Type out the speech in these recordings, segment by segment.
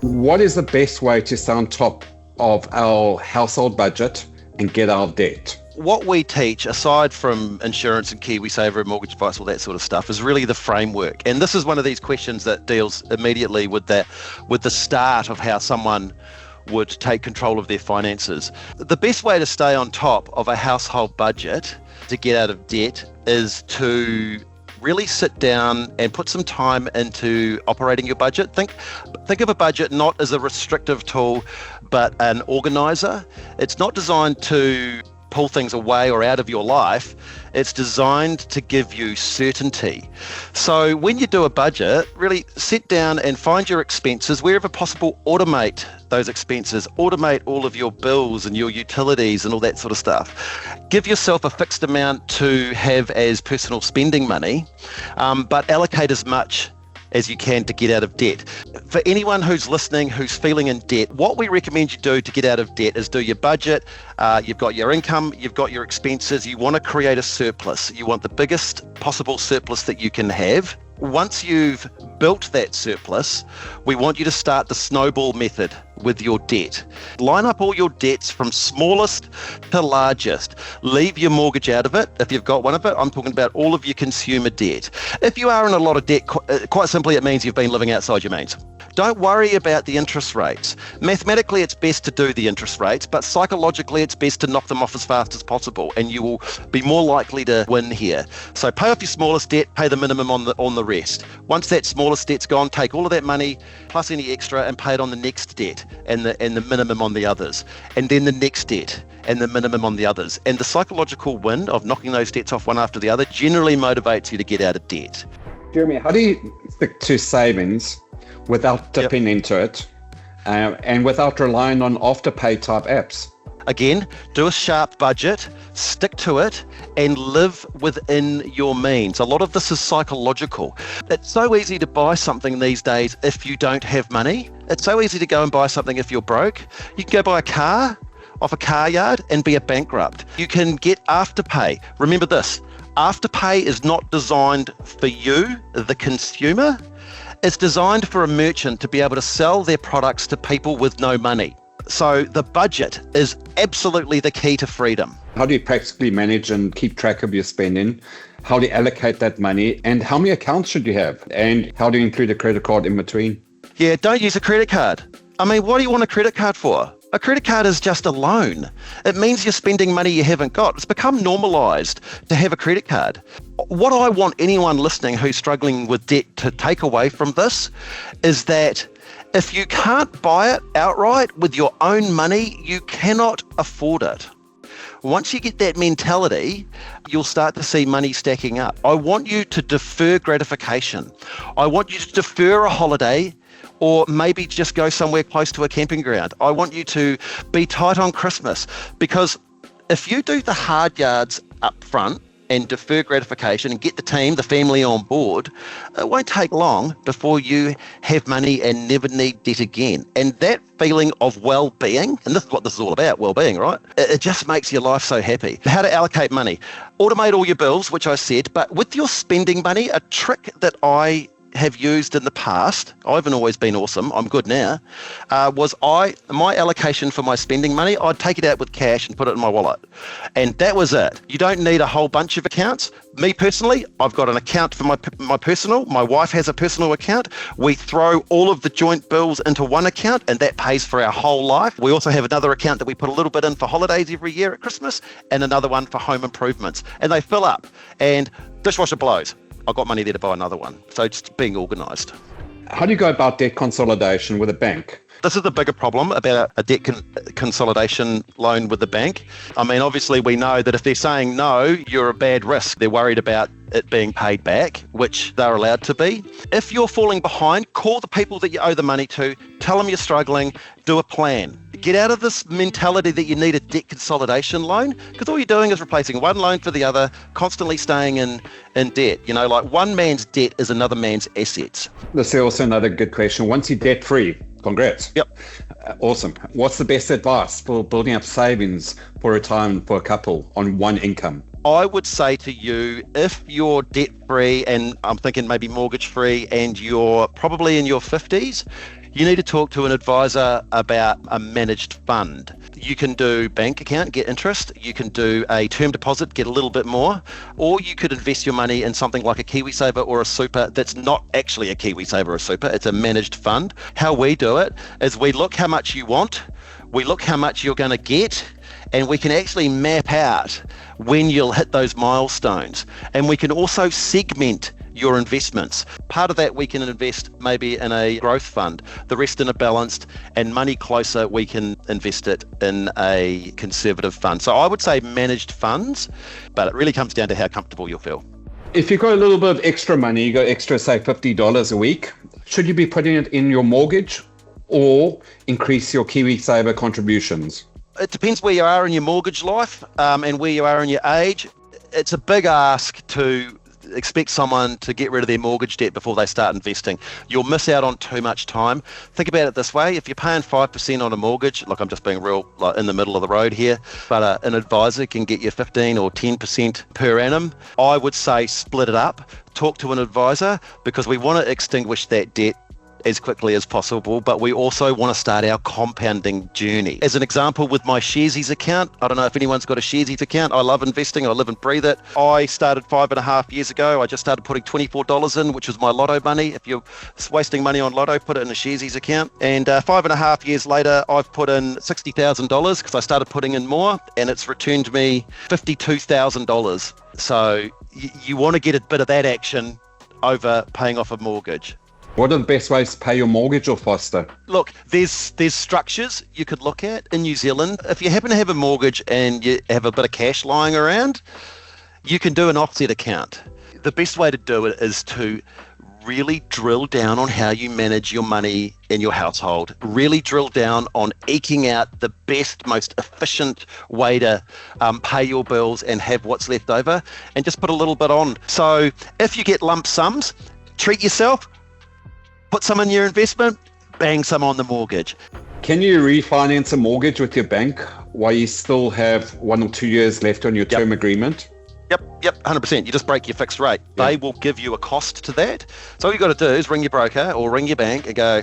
What is the best way to stay on top of our household budget and get out of debt? What we teach, aside from insurance and KiwiSaver and mortgage advice, all that sort of stuff, is really the framework. And this is one of these questions that deals immediately with the start of how someone would take control of their finances. The best way to stay on top of a household budget to get out of debt is to really sit down and put some time into operating your budget. Think of a budget not as a restrictive tool, but an organizer. It's not designed to pull things away or out of your life. It's designed to give you certainty. So when you do a budget, really sit down and find your expenses. Wherever possible, automate those expenses. Automate all of your bills and your utilities and all that sort of stuff. Give yourself a fixed amount to have as personal spending money, but allocate as much as you can to get out of debt. For anyone who's listening who's feeling in debt, what we recommend you do to get out of debt is do your budget. You've got your income, you've got your expenses. You want to create a surplus. You want the biggest possible surplus that you can have. Once you've built that surplus, we want you to start the snowball method with your debt. Line up all your debts from smallest to largest. Leave your mortgage out of it. If you've got one of it, I'm talking about all of your consumer debt. If you are in a lot of debt, quite simply, it means you've been living outside your means. Don't worry about the interest rates. Mathematically, it's best to do the interest rates, but psychologically, it's best to knock them off as fast as possible, and you will be more likely to win here. So pay off your smallest debt, pay the minimum on the rest. Once that smallest debt's gone, take all of that money plus any extra and pay it on the next debt and the minimum on the others, and then the next debt and the minimum on the others. And the psychological win of knocking those debts off one after the other generally motivates you to get out of debt. Jeremy, how do you stick to savings without dipping into it and without relying on Afterpay type apps? Again, do a sharp budget, stick to it, and live within your means. A lot of this is psychological. It's so easy to buy something these days if you don't have money. It's so easy to go and buy something if you're broke. You can go buy a car off a car yard and be a bankrupt. You can get Afterpay. Remember this, Afterpay is not designed for you, the consumer. It's designed for a merchant to be able to sell their products to people with no money. So the budget is absolutely the key to freedom. How do you practically manage and keep track of your spending? How do you allocate that money? And how many accounts should you have? And how do you include a credit card in between? Yeah, don't use a credit card. I mean, what do you want a credit card for? A credit card is just a loan. It means you're spending money you haven't got. It's become normalized to have a credit card. What I want anyone listening who's struggling with debt to take away from this is that if you can't buy it outright with your own money, you cannot afford it. Once you get that mentality, you'll start to see money stacking up. I want you to defer gratification. I want you to defer a holiday, or maybe just go somewhere close to a camping ground. I want you to be tight on Christmas, because if you do the hard yards up front and defer gratification and get the team, the family on board, it won't take long before you have money and never need debt again. And that feeling of well-being, and this is what this is all about, well-being, right? It just makes your life so happy. How to allocate money. Automate all your bills, which I said, but with your spending money, a trick that I have used in the past, I haven't always been awesome, I'm good now, was my allocation for my spending money, I'd take it out with cash and put it in my wallet. And that was it. You don't need a whole bunch of accounts. Me personally, I've got an account for my personal, my wife has a personal account. We throw all of the joint bills into one account and that pays for our whole life. We also have another account that we put a little bit in for holidays every year at Christmas and another one for home improvements. And they fill up and dishwasher blows. I've got money there to buy another one. So just being organised. How do you go about debt consolidation with a bank? This is the bigger problem about a debt consolidation loan with the bank. I mean, obviously we know that if they're saying no, you're a bad risk. They're worried about it being paid back, which they're allowed to be. If you're falling behind, call the people that you owe the money to, tell them you're struggling, do a plan. Get out of this mentality that you need a debt consolidation loan, because all you're doing is replacing one loan for the other, constantly staying in debt. You know, like one man's debt is another man's assets. This is also another good question. Once you're debt free, congrats. Yep. Awesome. What's the best advice for building up savings for retirement for a couple on one income? I would say to you, if you're debt free, and I'm thinking maybe mortgage free, and you're probably in your 50s, you need to talk to an advisor about a managed fund. You can do bank account, get interest. You can do a term deposit, get a little bit more. Or you could invest your money in something like a KiwiSaver or a super that's not actually a KiwiSaver or a super. It's a managed fund. How we do it is we look how much you want, we look how much you're going to get, and we can actually map out when you'll hit those milestones. And we can also segment your investments. Part of that we can invest maybe in a growth fund, the rest in a balanced, and money closer we can invest it in a conservative fund. So I would say managed funds, but it really comes down to how comfortable you'll feel. If you've got a little bit of extra money, you got extra, say $50 a week, should you be putting it in your mortgage or increase your KiwiSaver contributions? It depends where you are in your mortgage life and where you are in your age. It's a big ask to expect someone to get rid of their mortgage debt before they start investing. You'll miss out on too much time. Think about it this way. If you're paying 5% on a mortgage, like I'm just being real like in the middle of the road here, but an advisor can get you 15 or 10% per annum, I would say split it up. Talk to an advisor, because we want to extinguish that debt as quickly as possible, but we also want to start our compounding journey. As an example, with my Sharesies account, I don't know if anyone's got a Sharesies account. I love investing. I live and breathe it. I started 5.5 years ago. I just started putting $24 in, which was my lotto money. If you're wasting money on lotto, put it in a Sharesies account. And 5.5 years later, I've put in $60,000 because I started putting in more, and it's returned me $52,000. So you want to get a bit of that action over paying off a mortgage. What are the best ways to pay your mortgage or foster? Look, there's structures you could look at in New Zealand. If you happen to have a mortgage and you have a bit of cash lying around, you can do an offset account. The best way to do it is to really drill down on how you manage your money in your household. Really drill down on eking out the best, most efficient way to pay your bills and have what's left over, and just put a little bit on. So if you get lump sums, treat yourself. Put some in your investment, bang some on the mortgage. Can you refinance a mortgage with your bank while you still have 1 or 2 years left on your term agreement? Yep, 100%. You just break your fixed rate. They will give you a cost to that. So all you got to do is ring your broker or ring your bank and go,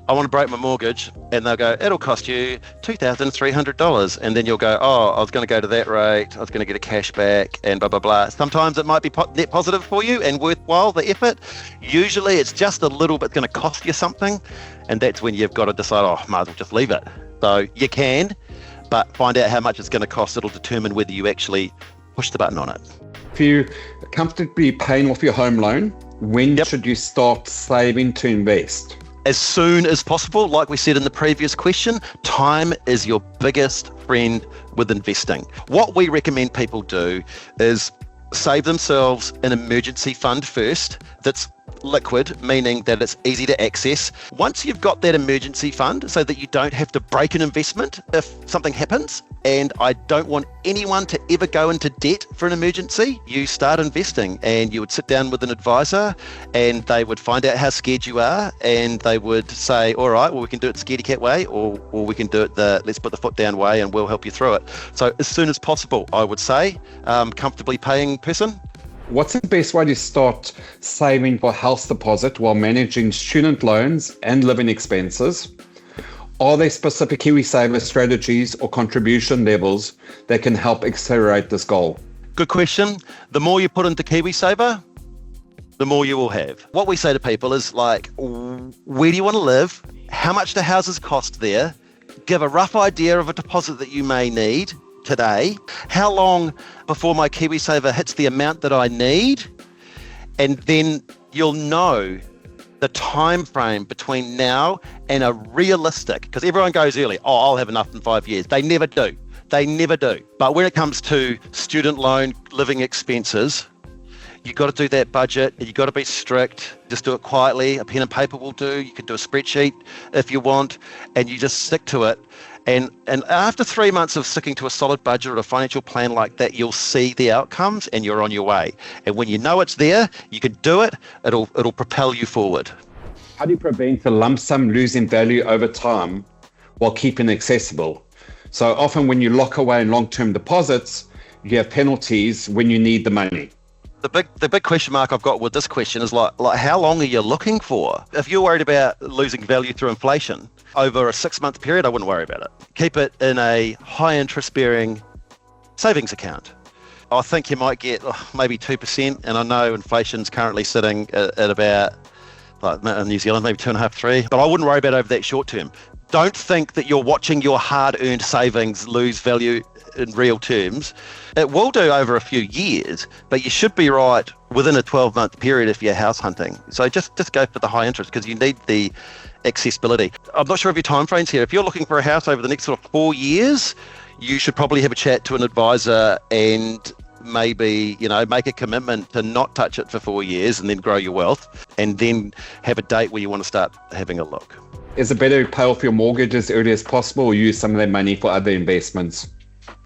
I want to break my mortgage, and they'll go, it'll cost you $2,300. And then you'll go, oh, I was going to go to that rate, I was going to get a cash back, and blah, blah, blah. Sometimes it might be net positive for you and worthwhile, the effort. Usually it's just a little bit going to cost you something, and that's when you've got to decide, oh, might as well just leave it. So you can, but find out how much it's going to cost. It'll determine whether you actually push the button on it. If you're comfortably paying off your home loan, when should you start saving to invest? As soon as possible. Like we said in the previous question, time is your biggest friend with investing. What we recommend people do is save themselves an emergency fund first that's liquid, meaning that it's easy to access. Once you've got that emergency fund so that you don't have to break an investment if something happens, and I don't want anyone to ever go into debt for an emergency, you start investing, and you would sit down with an advisor and they would find out how scared you are, and they would say, all right, well, we can do it the scaredy cat way, or we can do it the let's put the foot down way, and we'll help you through it. So as soon as possible, I would say, comfortably paying person. What's the best way to start saving for house deposit while managing student loans and living expenses? Are there specific KiwiSaver strategies or contribution levels that can help accelerate this goal? Good question. The more you put into KiwiSaver, the more you will have. What we say to people is like, where do you want to live? How much do houses cost there? Give a rough idea of a deposit that you may need today. How long before my KiwiSaver hits the amount that I need? And then you'll know the time frame between now and a realistic, because everyone goes early, oh, I'll have enough in 5 years. They never do. But when it comes to student loan living expenses, you've got to do that budget, and you've got to be strict. Just do it quietly. A pen and paper will do. You can do a spreadsheet if you want, and you just stick to it. And after 3 months of sticking to a solid budget or a financial plan like that, you'll see the outcomes and you're on your way. And when you know it's there, you can do it, it'll propel you forward. How do you prevent the lump sum losing value over time while keeping it accessible? So often when you lock away in long-term deposits, you have penalties when you need the money. The big question mark I've got with this question is like how long are you looking for? If you're worried about losing value through inflation over a 6-month period, I wouldn't worry about it. Keep it in a high interest bearing savings account. I think you might get maybe 2%, and I know inflation's currently sitting at about, like in New Zealand, maybe 2.5, 3, but I wouldn't worry about it over that short term. Don't think that you're watching your hard-earned savings lose value in real terms. It will do over a few years, but you should be right within a 12-month period if you're house hunting. So just go for the high interest because you need the accessibility. I'm not sure of your timeframes here. If you're looking for a house over the next sort of 4 years, you should probably have a chat to an advisor and maybe, make a commitment to not touch it for 4 years and then grow your wealth, and then have a date where you want to start having a look. Is it better to pay off your mortgage as early as possible or use some of that money for other investments?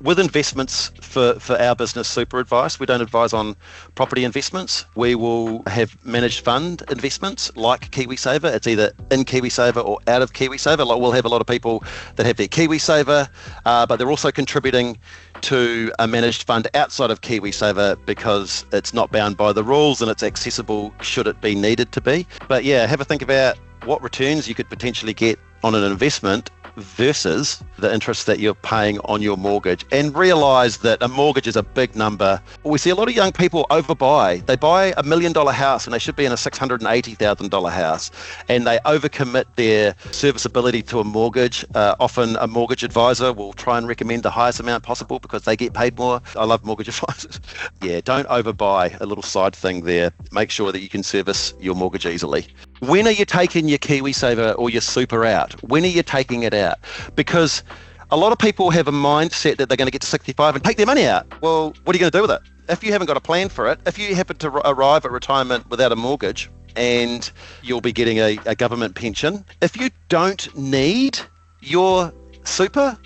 With investments for our business, Super Advice, we don't advise on property investments. We will have managed fund investments like KiwiSaver. It's either in KiwiSaver or out of KiwiSaver. Like we'll have a lot of people that have their KiwiSaver, but they're also contributing to a managed fund outside of KiwiSaver because it's not bound by the rules and it's accessible should it be needed to be. But yeah, have a think about what returns you could potentially get on an investment versus the interest that you're paying on your mortgage, and realise that a mortgage is a big number. We see a lot of young people overbuy. They buy $1 million house and they should be in a $680,000 house, and they overcommit their serviceability to a mortgage. Often a mortgage advisor will try and recommend the highest amount possible because they get paid more. I love mortgage advisors. Yeah, don't overbuy. A little side thing there. Make sure that you can service your mortgage easily. When are you taking your KiwiSaver or your Super out? When are you taking it out? Because a lot of people have a mindset that they're going to get to 65 and take their money out. Well, what are you going to do with it? If you haven't got a plan for it, if you happen to arrive at retirement without a mortgage and you'll be getting a government pension, if you don't need your Super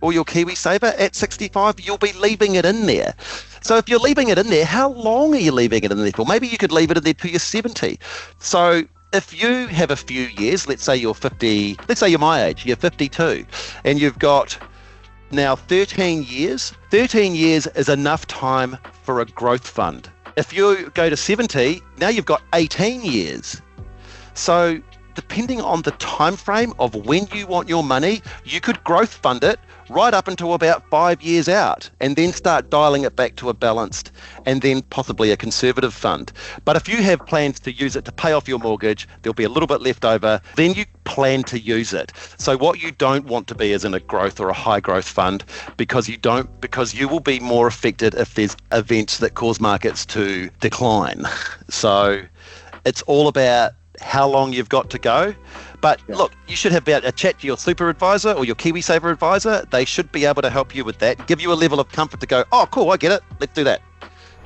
or your KiwiSaver at 65, you'll be leaving it in there. So if you're leaving it in there, how long are you leaving it in there for? Maybe you could leave it in there till you're 70. So if you have a few years, let's say you're 50, let's say you're my age, you're 52, and you've got now 13 years. 13 years is enough time for a growth fund. If you go to 70, now you've got 18 years. So depending on the time frame of when you want your money, you could growth fund it right up until about 5 years out, and then start dialing it back to a balanced and then possibly a conservative fund. But if you have plans to use it to pay off your mortgage, there'll be a little bit left over, then you plan to use it. So what you don't want to be is in a growth or a high growth fund, because you will be more affected if there's events that cause markets to decline. So it's all about how long you've got to go. But look, you should have a chat to your Super advisor or your KiwiSaver advisor. They should be able to help you with that, give you a level of comfort to go, oh, cool, I get it. Let's do that.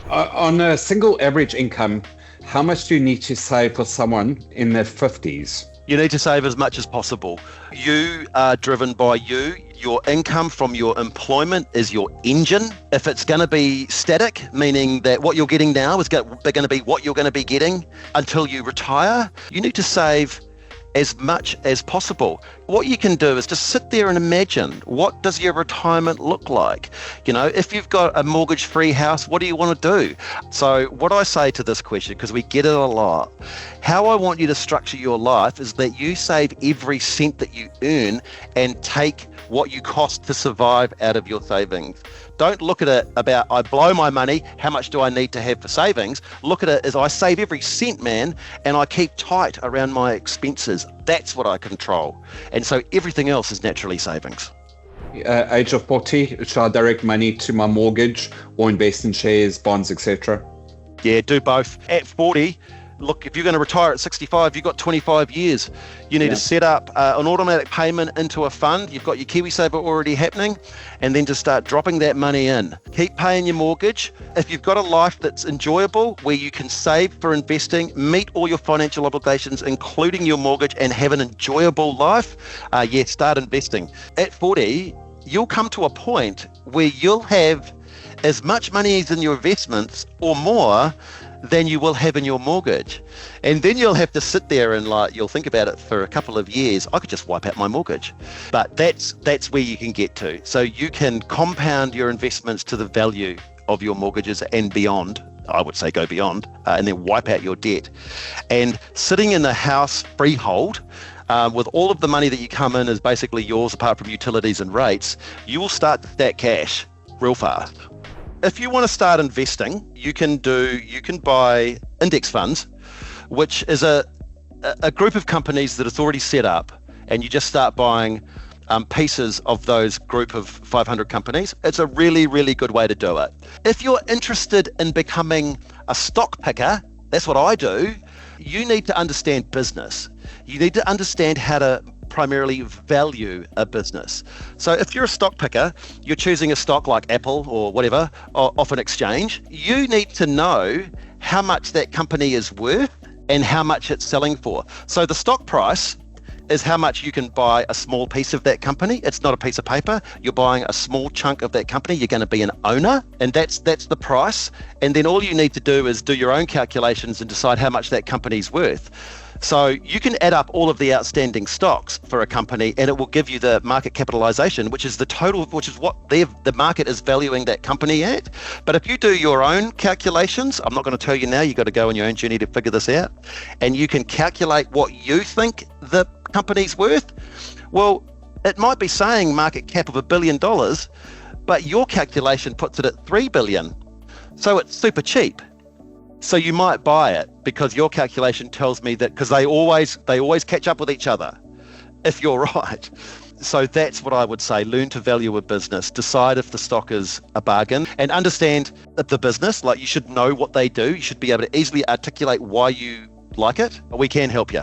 On a single average income, how much do you need to save for someone in their 50s? You need to save as much as possible. You are driven by you. Your income from your employment is your engine. If it's going to be static, meaning that what you're getting now is going to be what you're going to be getting until you retire, you need to save as much as possible. What you can do is just sit there and imagine, what does your retirement look like? If you've got a mortgage-free house, what do you want to do? So what I say to this question, because we get it a lot, how I want you to structure your life is that you save every cent that you earn and take what you cost to survive out of your savings. Don't look at it about, I blow my money, how much do I need to have for savings? Look at it as I save every cent, man, and I keep tight around my expenses. That's what I control. And so everything else is naturally savings. Age of 40, should I direct money to my mortgage or invest in shares, bonds, etc.? Yeah, do both. At 40, look, if you're going to retire at 65, you've got 25 years. You need to set up an automatic payment into a fund. You've got your KiwiSaver already happening, and then just start dropping that money in. Keep paying your mortgage. If you've got a life that's enjoyable, where you can save for investing, meet all your financial obligations, including your mortgage, and have an enjoyable life, start investing. At 40, you'll come to a point where you'll have as much money as in your investments or more than you will have in your mortgage. And then you'll have to sit there and you'll think about it for a couple of years. I could just wipe out my mortgage. But that's where you can get to. So you can compound your investments to the value of your mortgages and beyond I would say go beyond, and then wipe out your debt. And sitting in the house freehold, with all of the money that you come in is basically yours apart from utilities and rates, you will start that cash real fast. If you want to start investing, you can buy index funds, which is a group of companies that is already set up, and you just start buying pieces of those group of 500 companies. It's a really, really good way to do it. If you're interested in becoming a stock picker, that's what I do, you need to understand business. You need to understand how to primarily value a business. So if you're a stock picker, you're choosing a stock like Apple or whatever off an exchange, you need to know how much that company is worth and how much it's selling for. So the stock price is how much you can buy a small piece of that company. It's not a piece of paper. You're buying a small chunk of that company. You're going to be an owner, and that's the price. And then all you need to do is do your own calculations and decide how much that company's worth. So you can add up all of the outstanding stocks for a company, and it will give you the market capitalization, which is the total, which is what the market is valuing that company at. But if you do your own calculations, I'm not going to tell you now, you've got to go on your own journey to figure this out, and you can calculate what you think the company's worth. Well, it might be saying market cap of $1 billion, but your calculation puts it at $3 billion. So it's super cheap. So you might buy it because your calculation tells me that, because they always catch up with each other, if you're right. So that's what I would say. Learn to value a business, decide if the stock is a bargain, and understand that the business, like, you should know what they do. You should be able to easily articulate why you like it. We can help you.